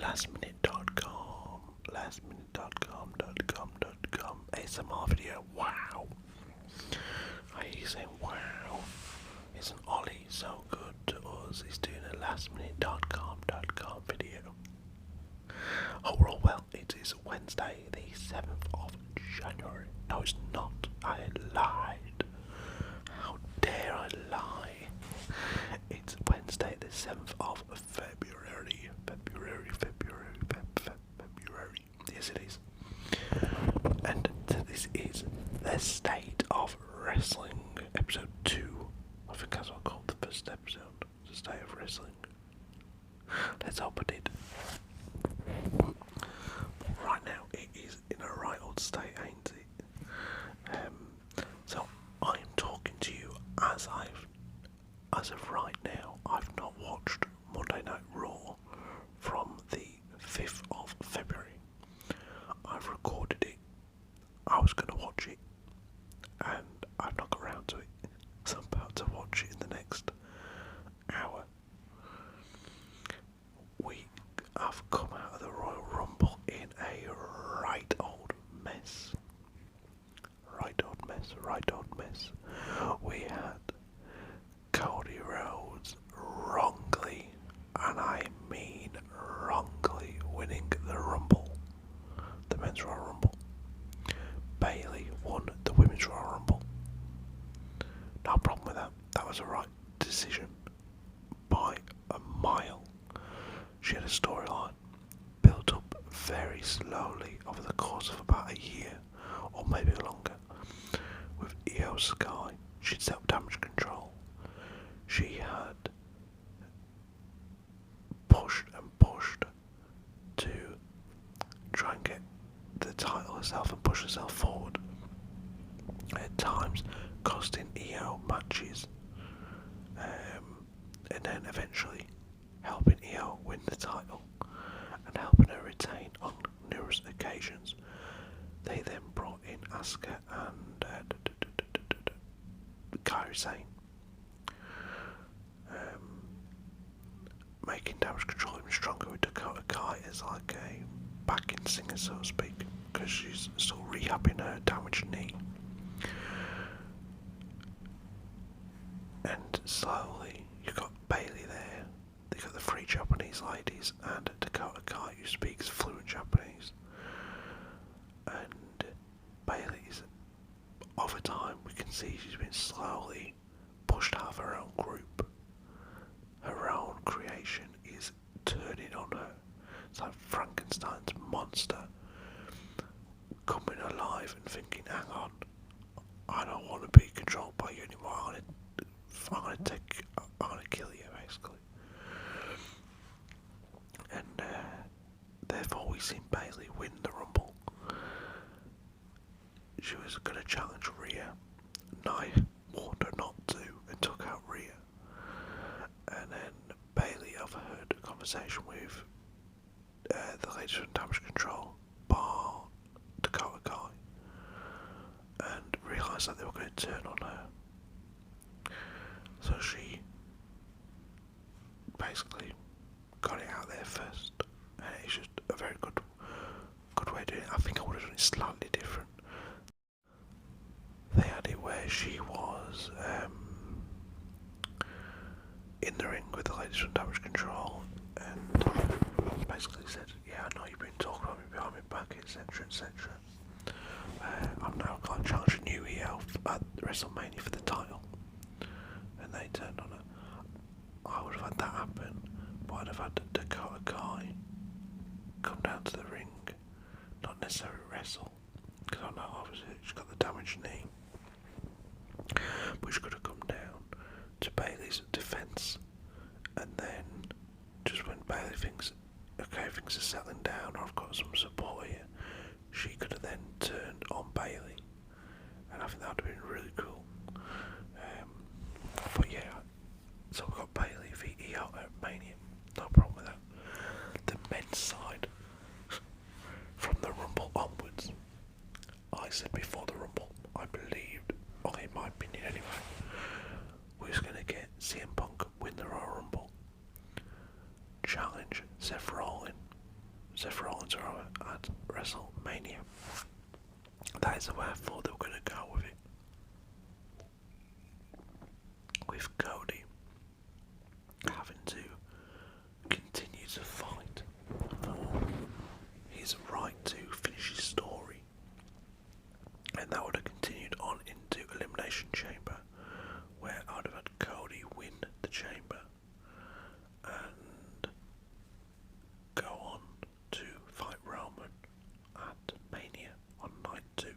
lastminute.com, lastminute.com, ASMR video. Wow. I hear you saying wow. Isn't Ollie so good to us? He's doing a lastminute.com video. Oh, we're all well. It is Wednesday, the 7th of January. No, it's not. I lied. How dare I lie? It's Wednesday, the 7th of February. February. Yes, it is. And this is the State of Wrestling, episode 2. I think that's what I called the first episode. The State of Wrestling. Let's hope I did. Right now, it is in a right old state, ain't it? So I'm talking to you as of right now, I've not watched Monday Night Raw from the 5th of February. I've recorded it. I was going to watch it, and I've not got around to it. So I'm about to watch it in the next hour. We have come out of the Royal Rumble in a right old mess. Right old mess. We had Cody Rhodes wrongly, and I mean wrongly, winning the Rumble, the Men's Royal Rumble. Bayley won the Women's Royal Rumble. No problem with that. That was a right decision by a mile. She had a storyline built up very slowly over the course of about a year, or maybe longer. With Io Sky, she'd set up Damage Control. She had pushed to try and get the title herself and push herself forward. At times, costing Io matches, and then eventually helping Io win the title and helping her retain on numerous occasions. They then brought in Asuka and Kairi Sane, making Damage Control even stronger with Dakota Kai as like a backing singer, so to speak, because she's still rehabbing her damaged knee. And slowly, you've got Bayley there, they got the three Japanese ladies, and Dakota Kai, who speaks fluent Japanese. And Bayley's, over time, we can see she's been slowly pushed out of her own group. Her own creation is turning on her. It's like Frankenstein's monster coming alive and thinking, hang on, I don't want to be controlled by you anymore. I'm gonna kill you, basically. And therefore we seen Bayley win the Rumble. She was going to challenge Rhea. Nia warned her not to and took out Rhea. And then Bayley overheard a conversation with the ladies from Damage Control, bar Dakota Kai, and realised that they were going to turn on her. So she basically got it out there first, and it's just a very good way of doing it. I think I would have done it slightly different. They had it where she was in the ring with the ladies from Damage Control, and basically said, yeah, I know you've been talking about me behind my back, etc, etc. I'm now going to challenge a new EL at WrestleMania for the title. And they turned on her. I would have had that happen, but I'd have had Dakota Kai come down to the ring, not necessarily wrestle, because I know obviously she's got the damaged knee, but she could have come down to Bayley's defence, and then just when Bayley thinks, okay, things are settling down, or I've got some support here, she could have then turned on Bayley, and I think that would have been really cool. But yeah, so we've got Bayley v Io at Mania, no problem with that. The men's side, from the Rumble onwards, I said before the Rumble, I believed, well, in my opinion anyway, we was going to get CM Punk win the Royal Rumble, challenge Seth Rollins Seth Rollins at WrestleMania. That is where I thought they were going to go with it. With Cody having to continue to fight for his right to finish his story, and that would have continued on into Elimination Chamber, where I would have had Cody win the Chamber and go on to fight Roman at Mania on night 2.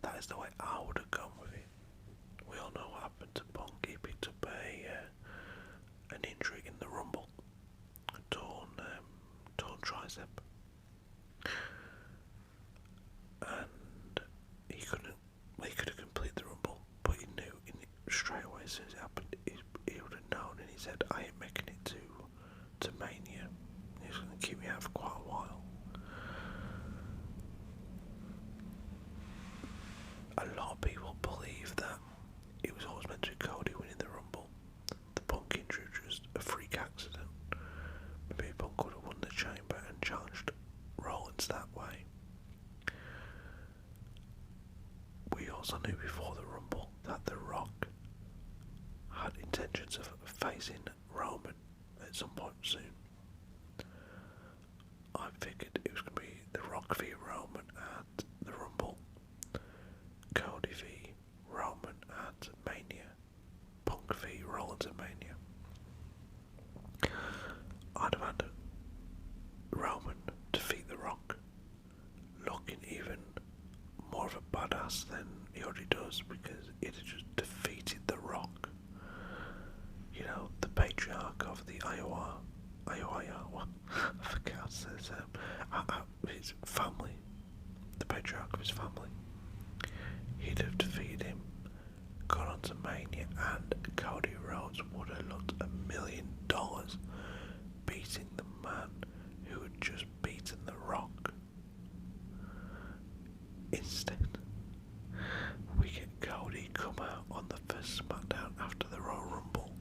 That is the way I would have gone with it. We all know what happened to Punk. He picked up an injury in the Rumble, a torn tricep, and he could have completed the Rumble, but he knew straight away as soon as it happened, he would have known, and he said, "I ain't making it to Mania." He was going to keep me out for quite a while. A lot of people believe that it was always meant to be Cody winning the Rumble. The Punk injury was just a freak accident. Maybe Punk could have won the Chamber and challenged Rollins that way. We also knew before the Rumble that The Rock had intentions of facing Roman at some point soon. I figured it was going to be The Rock v Roman at the Rumble, Cody v Roman at Mania, Punk v Rollins at Mania. I'd have had Roman defeat The Rock, looking even more of a badass than he already does, because it had just defeated The Rock. You know, the patriarch of the Iowa, I forget how to say his his family, the patriarch of his family. He'd have defeated him, gone on to Mania, and Cody Rhodes would have looked $1 million beating the man who had just beaten The Rock. Instead, we get Cody come out on the first SmackDown after the Royal Rumble,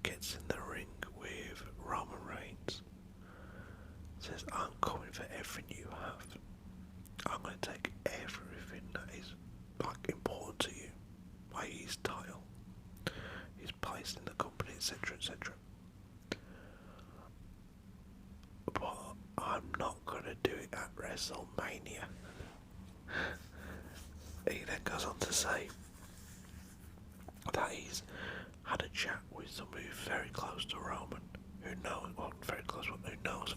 gets in the ring with Roman Reigns, says, "I'm coming for everything you have. I'm going to take everything that is important to you, i.e. his title, his place in the company, etc, etc. But I'm not going to do it at WrestleMania." He then goes on to say that he's had a chat with somebody who's very close to Roman, who knows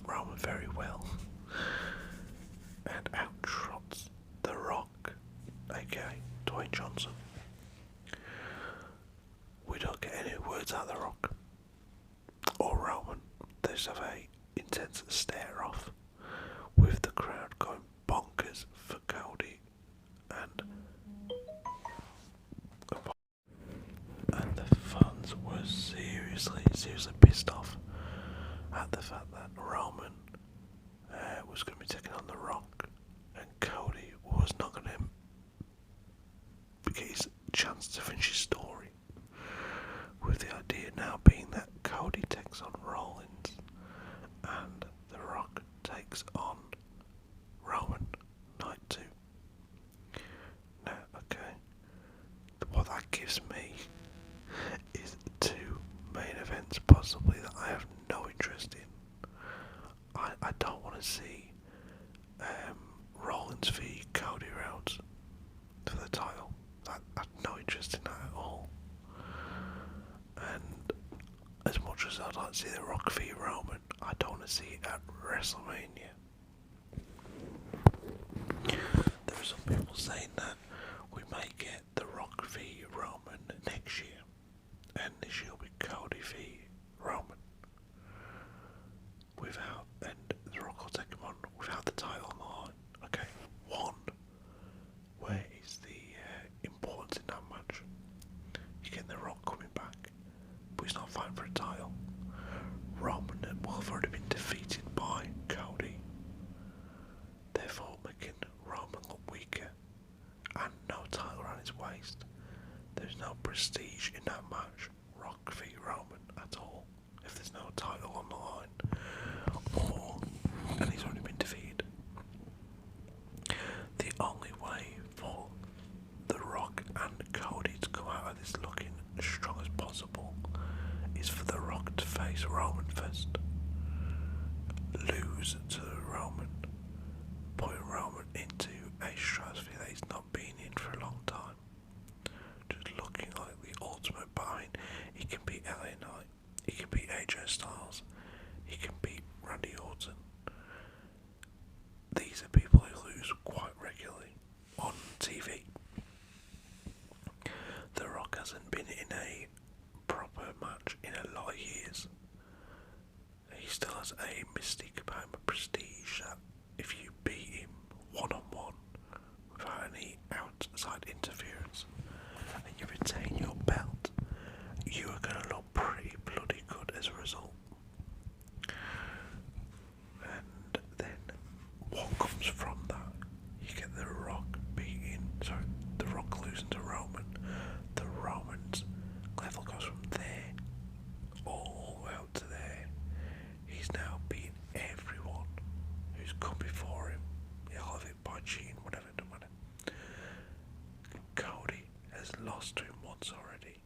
Roman very well, and out-trots The Rock, aka Dwayne Johnson. We don't get any words out of The Rock or Roman. They just have a intense stare-off, with the crowd going bonkers for Cody, and the fans were seriously pissed off at the fact that Roman was going to be taking on The Rock, and Cody was not going to get his chance to finish his story, with the idea now being that Cody takes on Rollins and The Rock takes on Roman night 2. Now, okay, what that gives me is 2 main events possibly that I have no interest in. I don't want to see Rollins v Cody Rhodes for the title. I have no interest in that at all. And as much as I'd like to see The Rock v Roman, I don't want to see it at WrestleMania. There are some people saying that we may get The Rock v Roman next year, and this year will be Cody v Roman. And The Rock will take him on without the title on the line. Okay, 1. Where is the importance in that match? You get The Rock coming back, but he's not fighting for a title. Roman will have already been defeated by Cody, therefore making Roman look weaker, and no title around his waist. There's no prestige in that match, Rock v Roman, at all, if there's no title on the line. Roman first, lose to Roman, putting Roman into a stratosphere that he's not been in for a long time, just looking like the ultimate. But I mean, he can beat LA Knight, he can beat AJ Styles, he can beat Randy Orton. These are people who lose quite regularly on TV. The Rock hasn't been in a proper match in a lot of years. He still has a mystique about him, a prestige that if you beat him one-on-one without any outside interference and you retain your belt, you are going to look pretty bloody good as a result. And then what comes from that? You get the Rock losing to Roman. The Roman's level goes from there all the way up to there. He's now beaten everyone who's come before him. He'll have it by cheating, whatever, it doesn't matter. Cody has lost to him once already.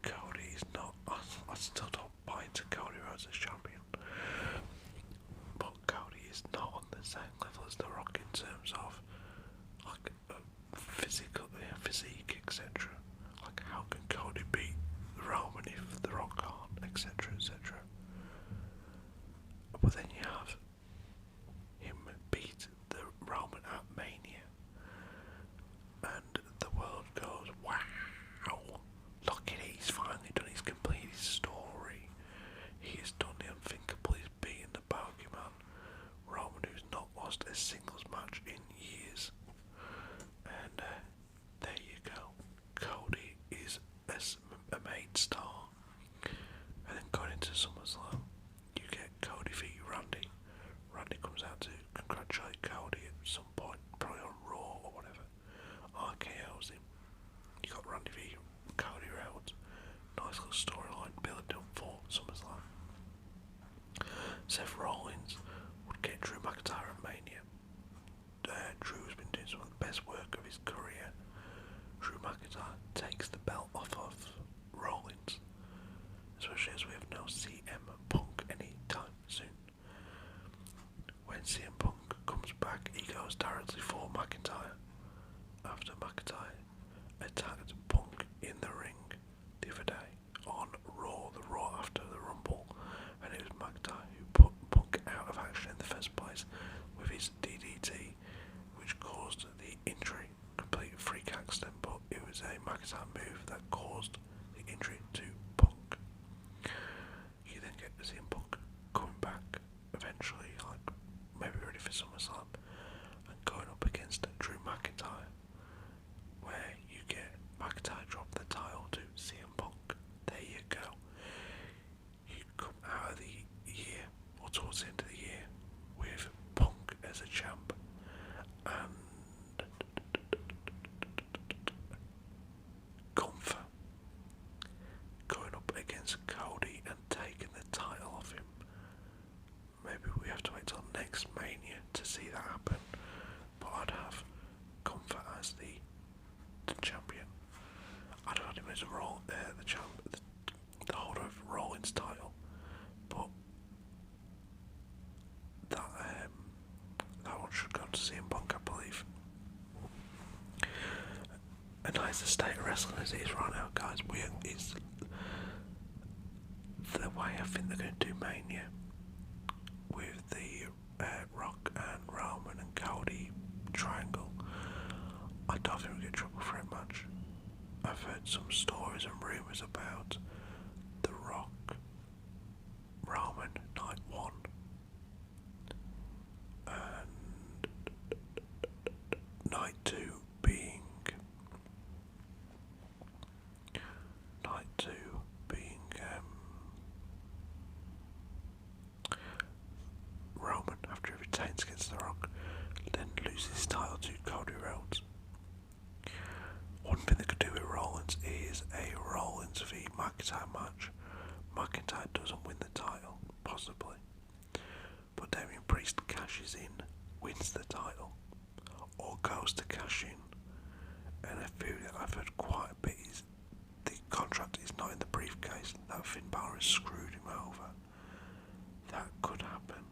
Cody is not. I still don't buy into Cody Rhodes as champion. But Cody is not on the same level as The Rock in terms of like physique, etc. Like, how can Cody beat Roman if The Rock can't, etc., etc. But then you have him beat the Roman at Mania, and the world goes, wow, look at it, he's finally done, he's completed his story. He has done the unthinkable, he's beaten the bogeyman, Roman, who's not lost a singles match in years. And there you go. Cody is a made star. And then going into SummerSlam, you get Cody v Randy. Randy comes out to congratulate Cody at some point, probably on Raw or whatever. RKO's him. You got Randy v Cody Rhodes. Nice little storyline building up for SummerSlam. Seth Rollins would get Drew McIntyre at Mania. Drew's been doing some of the best work of his career. Drew McIntyre takes the belt off of Rollins, especially as we have no CM Punk anytime soon. When CM Punk comes back, he goes directly for McIntyre. After McIntyre attacked Punk in the ring the other day on Raw, the Raw after the Rumble, and it was McIntyre who put Punk out of action in the first place with his DDT, which caused the injury. Complete freak accident, but it was a McIntyre move that caused the injury to Punk. You then get to see Punk coming back eventually, like maybe ready for SummerSlam, and going up against Drew McIntyre, where you get McIntyre drop the title to CM Punk. There you go. You come out of the year, or towards the end of the year, with Punk as a champ, and Gunther going up against Cody and taking the title off him. Maybe we have to wait till next Mania to see that happen, but I'd have Gunther as the champion. I'd have had him as the holder of Rollins' title, but that one should go to CM Punk, I believe. And that's the state of wrestling as it is right now, guys. It's the way I think they're going to do Mania with the Rock and Roman and Cody triangle. I don't think we'll get trouble for it much. I've heard some stories and rumours about the Rock, Roman night 1, and night 2 being Roman after he retains against the Rock, then loses his title to Cody Rhodes. One thing they could do with Rollins is a Rollins v McIntyre match. McIntyre doesn't win the title, possibly, but Damien Priest cashes in, wins the title, or goes to cash in. And I feel that I've heard quite a bit is the contract is not in the briefcase. That Finn Balor has screwed him over. That could happen.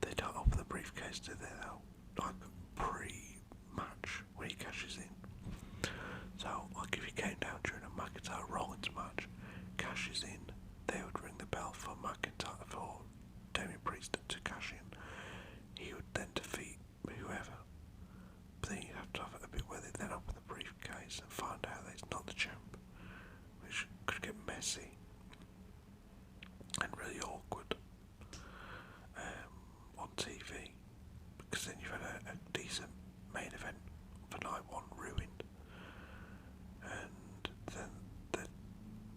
They don't open the briefcase, do they, though? Like pre-match when he cashes in. So, like if he came down during a McIntyre Rollins match, cashes in, they would ring the bell for McIntyre, for Damien Priest to cash in. He would then defeat whoever. But then you have to have a bit where they then open the briefcase and find out that he's not the champ, which could get messy and really awkward on TV, because then you've had a decent main event for night one ruined, and then the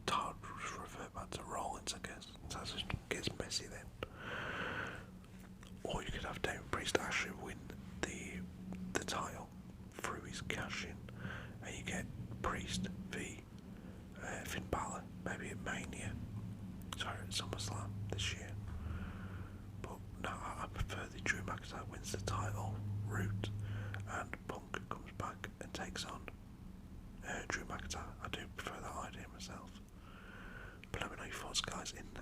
title just revert back to Rollins, I guess. So it just gets messy then. Or you could have Damien Priest actually win the title through his cash in, and you get Priest v Finn Balor, maybe at Mania, sorry, at SummerSlam this year. But no, I prefer the Drew McIntyre wins the title route, and Punk comes back and takes on Drew McIntyre. I do prefer that idea myself. But let me know your thoughts, guys, in the